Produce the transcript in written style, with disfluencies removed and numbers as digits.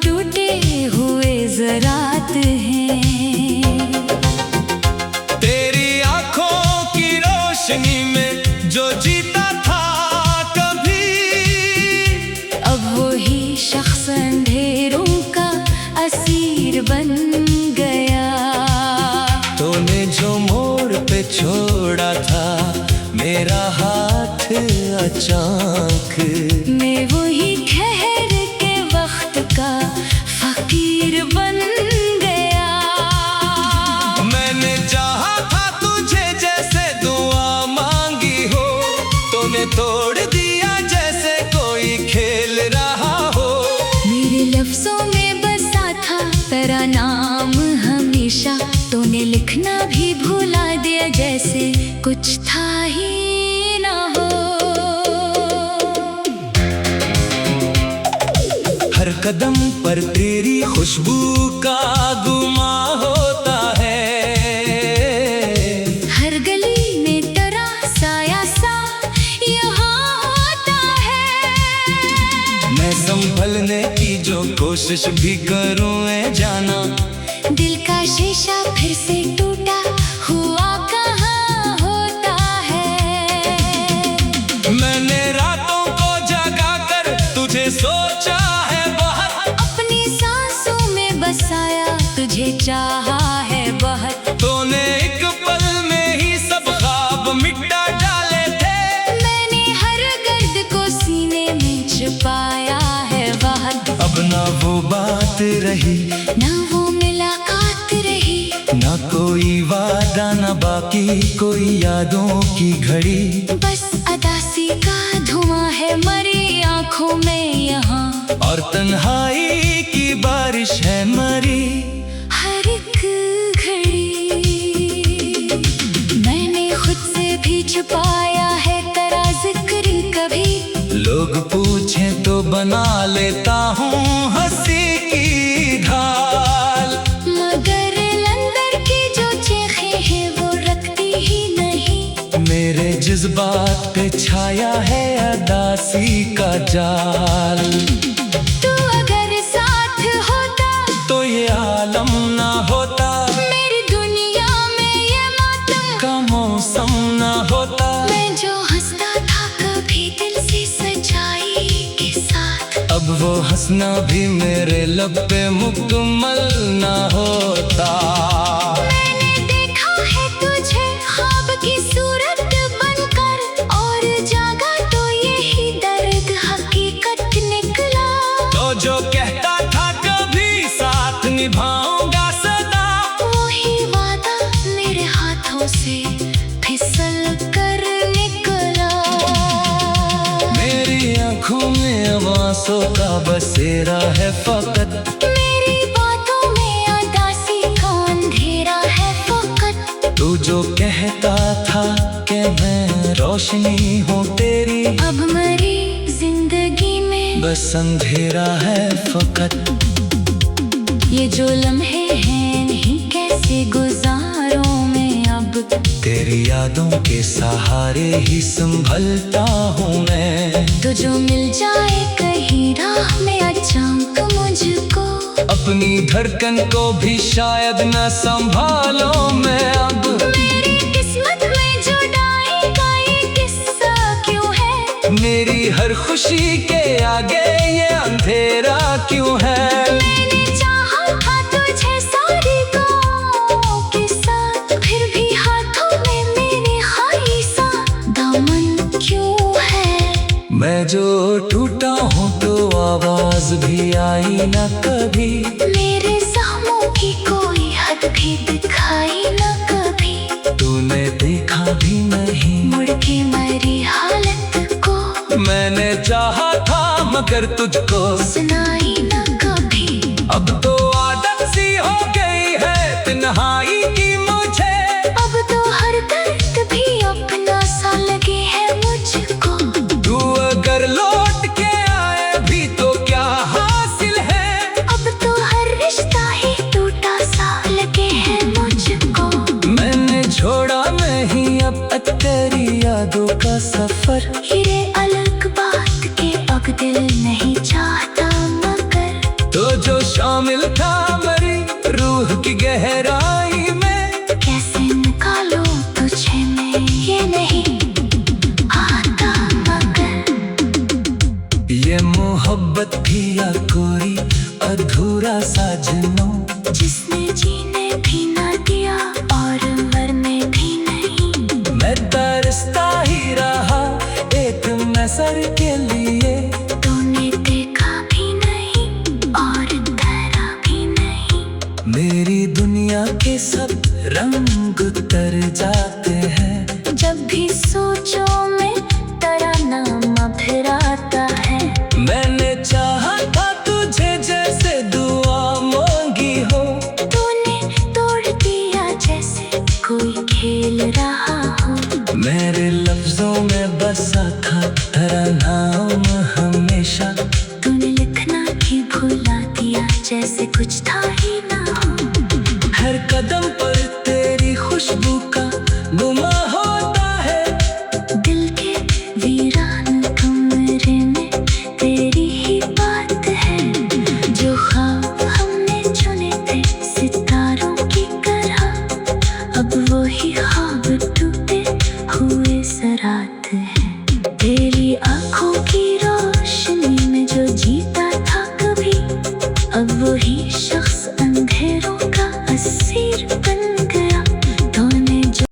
टूटे हुए ज़रात हैं। तेरी आंखों की रोशनी में जो जीता था कभी, अब वही शख्स अंधेरों का असीर बन गया। तूने जो मोड़ पे छोड़ा था मेरा हाथ अचानक, मैं वही ठहर के वक्त का फकीर बन गया। मैंने चाहा था तुझे जैसे दुआ मांगी हो, तूने तोड़ दिया जैसे कोई खेल रहा हो। मेरे लफ्जों में बसा था तेरा नाम हमेशा, तूने लिखना भी भुला दिया जैसे कुछ था ही ना हो। हर कदम पर तेरी खुशबू का गुमा होता है, हर गली में तेरा साया सा यहाँ होता है। मैं संभलने की जो कोशिश भी करूं ऐ जाना, दिल का शीशा फिर से टूटा हुआ कहाँ होता है। मैंने रातों को जगा कर तुझे सोचा है बहुत, अपनी सांसों में बसाया तुझे चाहा है बहुत। तूने एक पल में ही सब ख्वाब मिटा डाले थे, मैंने हर गर्द को सीने में छुपाया है बहुत। अब ना वो बात रही ना वो मुलाकात रही, ना कोई वादा ना बाकी कोई यादों की घड़ी। बस अदासी का धुआं है मरी आंखों में यहाँ, और तन्हाई की बारिश है मरी हर एक घड़ी। मैंने खुद से भी छुपाया है तेरा जिक्र कभी, लोग पूछें तो बना लेता हूँ हंसी की ढाल, मगर अंदर की जो चीखें हैं वो रखती ही नहीं। मेरे जज्बात पे छाया है अदासी का जाल। तू अगर साथ होता तो ये आलम ना होता, मेरी दुनिया में ये मातम का मौसम ना होता। मैं जो हंसता था कभी दिल से सच्चाई के साथ, अब वो हंसना भी मेरे लब पे मुकम्मल ना होता। मैंने देखा है तुझे ख्वाब की सूरत बनकर, और जागा तो यही दर्द हकीकत निकला। तो जो कहता था कभी साथ निभाऊंगा सदा, वही वादा मेरे हाथों से फिसल कर निकला। मेरी आंखों में आंसू का बसेरा है फकत, मेरी बातों में उदासी का अंधेरा है फकत। तू जो कहता था कि मैं रोशनी हूँ तेरी, अब मरी जिंदगी में बस अंधेरा है फकत। ये जो लम्हे हैं नहीं कैसे गुजारूं मैं अब, तेरी यादों के सहारे ही संभलता हूँ मैं। तो जो मिल जाए कहीं राह में अचानक मुझको, अपनी धड़कन को भी शायद न संभालो मैं अब। मेरी किस्मत में जुदाई का ये किस्सा क्यों है, मेरी हर खुशी के आगे ये अंधेरा क्यों है। मैंने चाहा था तुझे सारी गमों के साथ, फिर भी हाथों में मेरे ख्वाहिशा दामन क्यों है। मैं जो टूटा हूँ तो आवाज भी आई न कभी, मेरे ज़ख्मों की कोई हद भी दिखाई न कभी। तूने देखा भी नहीं मुड़ के मेरी हालत को, मैंने चाहा था मगर तुझको सुनाई न कभी। अब तो आदत सी हो गई है तन्हाई की मुझे, अब तो हर दर्द भी अपना सा लगे है मुझको। तू अगर लौट के आए भी तो क्या हासिल है, अब तो हर रिश्ता ही टूटा सा लगे है मुझको। मैंने छोड़ा नहीं अब तक तेरी यादों का सफर, ये अलग बात के अब दिल नहीं चाहता मगर, तो जो शामिल था मेरी रूह की गहराई में। कैसे निकालो तुझे मैं ये नहीं आता मगर ये मोहब्बत भी या कोई अधूरा साजनों, जिसने जीने भी ना दिया और मरने भी नहीं। मैं तरसता ही रहा एक नजर के लिए। तूने देखा भी नहीं और डरा भी नहीं। मेरी दुनिया के सब रंग उतर जाते हैं जब भी सोचो मैं तेरा नाम फिर आता है। मैंने चाहा था तुझे जैसे दुआ मांगी हो, तूने तोड़ दिया जैसे कोई खेल रहा हो। मेरे लफ्जों में बसा था तेरा नाम हमेशा। तूने लिखना भी भुला दिया जैसे कुछ था ही ना हो। हर कदम पर तेरी खुशबू का गुमा होता है। दिल के वीरान कमरे में तेरी ही बात है। जो ख्वाब हमने चुने थे सितारों की तरह, अब वो ही ख्वाब टूटे हुए सरात है। तेरी आंखों की रोशनी में जो जीता था कभी, अब वही शख्स अंधेरों का असीर बन